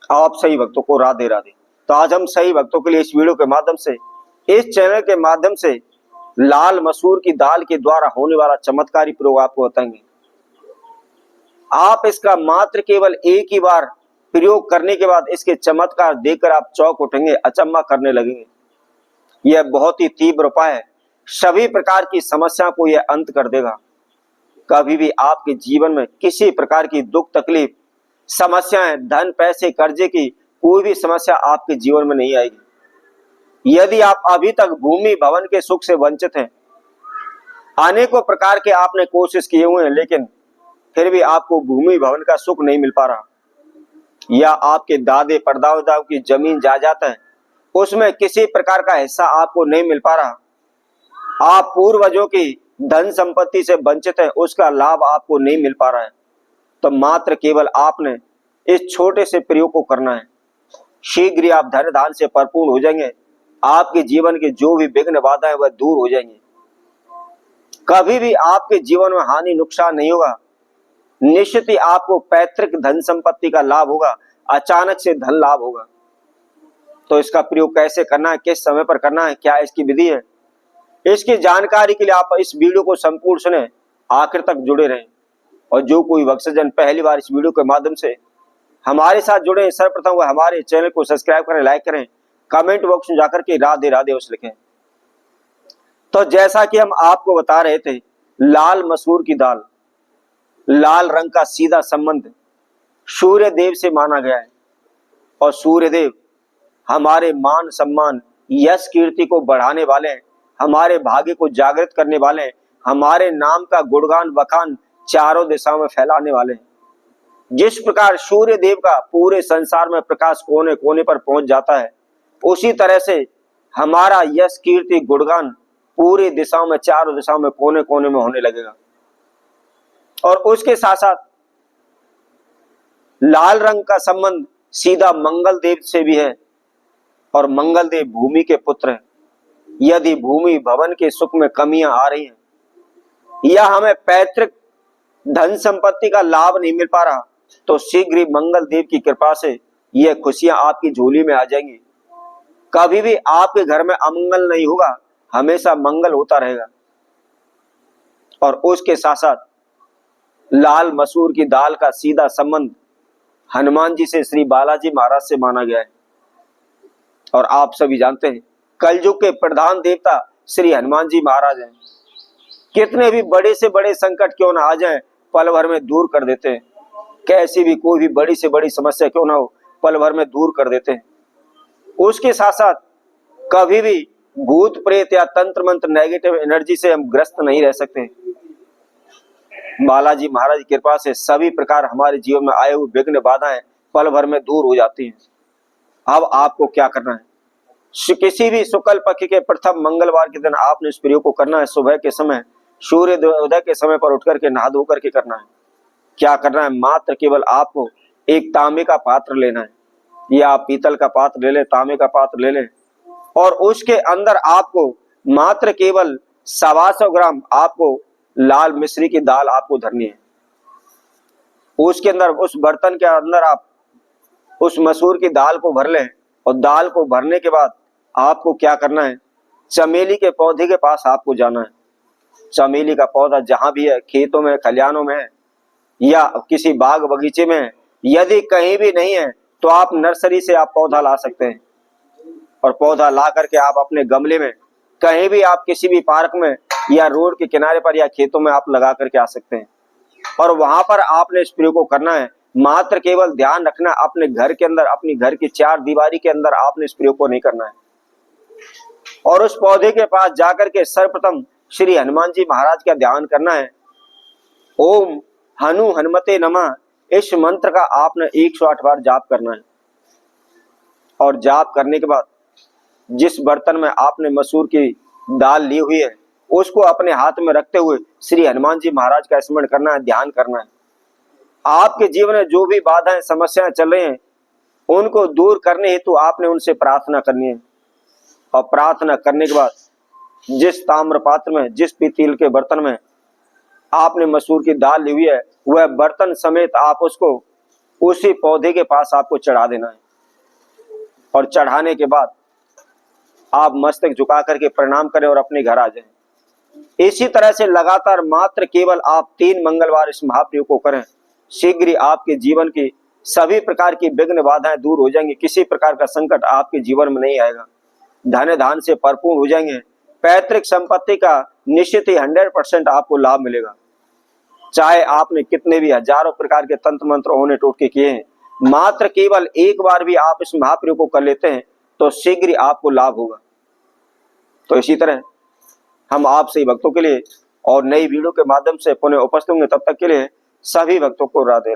आप सही भक्तों को राधे राधे। तो आज हम सही भक्तों के लिए इस वीडियो के माध्यम से, इस चैनल के माध्यम से लाल मसूर की दाल के द्वारा होने वाला चमत्कारी प्रयोग आपको बताएंगे। आप इसका मात्र केवल एक ही बार प्रयोग करने के बाद इसके चमत्कार देखकर आप चौंक उठेंगे, अचंभा करने लगेंगे। यह बहुत ही तीव्र उपाय है, सभी प्रकार की समस्या को यह अंत कर देगा। कभी भी आपके जीवन में किसी प्रकार की दुख तकलीफ, समस्याएं, धन पैसे कर्जे की कोई भी समस्या आपके जीवन में नहीं आएगी। यदि आप अभी तक भूमि भवन के सुख से वंचित हैं, अनेकों प्रकार के आपने कोशिश किए हुए हैं, लेकिन फिर भी आपको भूमि भवन का सुख नहीं मिल पा रहा, या आपके दादे परदादाओं की जमीन जायदाद है उसमें किसी प्रकार का हिस्सा आपको नहीं मिल पा रहा, आप पूर्वजों की धन संपत्ति से वंचित है, उसका लाभ आपको नहीं मिल पा रहा है, तो मात्र केवल आपने इस छोटे से प्रयोग को करना है। शीघ्र ही आप धन धान से परिपूर्ण हो जाएंगे। आपके जीवन के जो भी विघ्न बाधा है वह दूर हो जाएंगे। कभी भी आपके जीवन में हानि नुकसान नहीं होगा। निश्चित ही आपको पैतृक धन संपत्ति का लाभ होगा, अचानक से धन लाभ होगा। तो इसका प्रयोग कैसे करना है, किस समय पर करना है, क्या इसकी विधि है, इसकी जानकारी के लिए आप इस वीडियो को संपूर्ण सुने, आखिर तक जुड़े रहें। और जो कोई भक्तजन पहली बार इस वीडियो के माध्यम से हमारे साथ जुड़े, सर्वप्रथम वह हमारे चैनल को सब्सक्राइब करें, लाइक करें, कमेंट बॉक्स में जाकर के राधे राधे अवश्य लिखें। तो जैसा कि हम आपको बता रहे थे, लाल मसूर की दाल, लाल रंग का सीधा संबंध सूर्य देव से माना गया है। और सूर्य देव हमारे मान सम्मान, यश कीर्ति को बढ़ाने वाले हैं, हमारे भाग्य को जागृत करने वाले हैं, हमारे नाम का गुणगान बखान चारों दिशाओं में फैलाने वाले हैं। जिस प्रकार सूर्य देव का पूरे संसार में प्रकाश कोने कोने पर पहुंच जाता है, उसी तरह से हमारा यश कीर्ति गुणगान पूरी दिशाओं में, चारों दिशाओं में, कोने कोने में होने लगेगा। और उसके साथ साथ लाल रंग का संबंध सीधा मंगल देव से भी है, और मंगल देव भूमि के पुत्र हैं। यदि भूमि भवन के सुख में कमियां आ रही हैं, या हमें पैतृक धन संपत्ति का लाभ नहीं मिल पा रहा, तो शीघ्र ही मंगल देव की कृपा से यह खुशियां आपकी झोली में आ जाएंगी। कभी भी आपके घर में अमंगल नहीं होगा, हमेशा मंगल होता रहेगा। और उसके साथ साथ लाल मसूर की दाल का सीधा संबंध हनुमान जी से, श्री बालाजी महाराज से माना गया है। और आप सभी जानते हैं, कलयुग के प्रधान देवता श्री हनुमान जी महाराज हैं। कितने भी बड़े से बड़े संकट क्यों ना आ जाएं, पल भर में दूर कर देते हैं। कैसी भी कोई भी बड़ी से बड़ी समस्या क्यों ना हो, पल भर में दूर कर देते हैं। उसके साथ साथ कभी भी भूत प्रेत या तंत्र मंत्र नेगेटिव एनर्जी से हम ग्रस्त नहीं रह सकते। बालाजी महाराज की कृपा से सभी प्रकार हमारे जीवन में आए हुए विघ्न बाधाएं पल भर में दूर हो जाती हैं। अब आपको क्या करना है, किसी भी शुक्ल पक्ष के प्रथम मंगलवार के दिन आपने इस प्रयोग को करना है। सुबह के समय, सूर्य उदय के समय पर उठ करके नहा धो करके करना है। क्या करना है, मात्र केवल आपको एक तांबे का पात्र लेना है, या आप पीतल का पात्र ले लें, तांबे का पात्र ले लें, और उसके अंदर आपको मात्र केवल 125 ग्राम आपको लाल मिश्री की दाल आपको धरनी है। उसके अंदर, उस बर्तन के अंदर आप उस मसूर की दाल को भर लें। और दाल को भरने के बाद आपको क्या करना है, चमेली के पौधे के पास आपको जाना है। चमेली का पौधा जहां भी है, खेतों में, खलिहानों में, या किसी बाग बगीचे में, यदि कहीं भी नहीं है तो आप नर्सरी से आप पौधा ला सकते हैं। और पौधा ला करके आप अपने गमले में, कहीं भी आप किसी भी पार्क में या रोड के किनारे पर या खेतों में आप लगा करके आ सकते हैं। और वहां पर आपने इस प्रयोग को करना है। मात्र केवल ध्यान रखना, अपने घर के अंदर, अपनी घर की चार दीवारी के अंदर आपने इस प्रयोग को नहीं करना है। और उस पौधे के पास जाकर के सर्वप्रथम श्री हनुमान जी महाराज का ध्यान करना है। ओम हनु हनुमते नमः, इस मंत्र का आपने 108 बार जाप करना है। और जाप करने के बाद जिस बर्तन में आपने मसूर की दाल ली हुई है, उसको अपने हाथ में रखते हुए श्री हनुमान जी महाराज का स्मरण करना है, ध्यान करना है। आपके जीवन में जो भी बाधाएं, समस्याएं चल रही हैं, उनको दूर करने हेतु आपने उनसे प्रार्थना करनी है। और प्रार्थना करने के बाद जिस ताम्र पात्र में, जिस पीतल के बर्तन में आपने मसूर की दाल ली हुई है, वह बर्तन समेत आप उसको उसी पौधे के पास आपको चढ़ा देना है और चढ़ाने के बाद आप मस्तक झुका करके प्रणाम करें और अपने घर आ जाएं। इसी तरह से लगातार मात्र केवल आप 3 मंगलवार इस महाप्रयोग को करें, शीघ्र ही आपके जीवन की सभी प्रकार की विघ्न बाधाएं दूर हो जाएंगी। किसी प्रकार का संकट आपके जीवन में नहीं आएगा। धन धान से भरपूर हो जाएंगे। पैतृक संपत्ति का निश्चित ही 100% आपको लाभ मिलेगा। चाहे आपने कितने भी हजारों प्रकार के तंत्र मंत्र होने टोटके किए हैं, मात्र केवल एक बार भी आप इस महाप्रयोग को कर लेते हैं तो शीघ्र ही आपको लाभ होगा। तो इसी तरह हम आप सही भक्तों के लिए और नई वीडियो के माध्यम से पुनः उपस्थित होंगे। तब तक के लिए सभी भक्तों को राधे।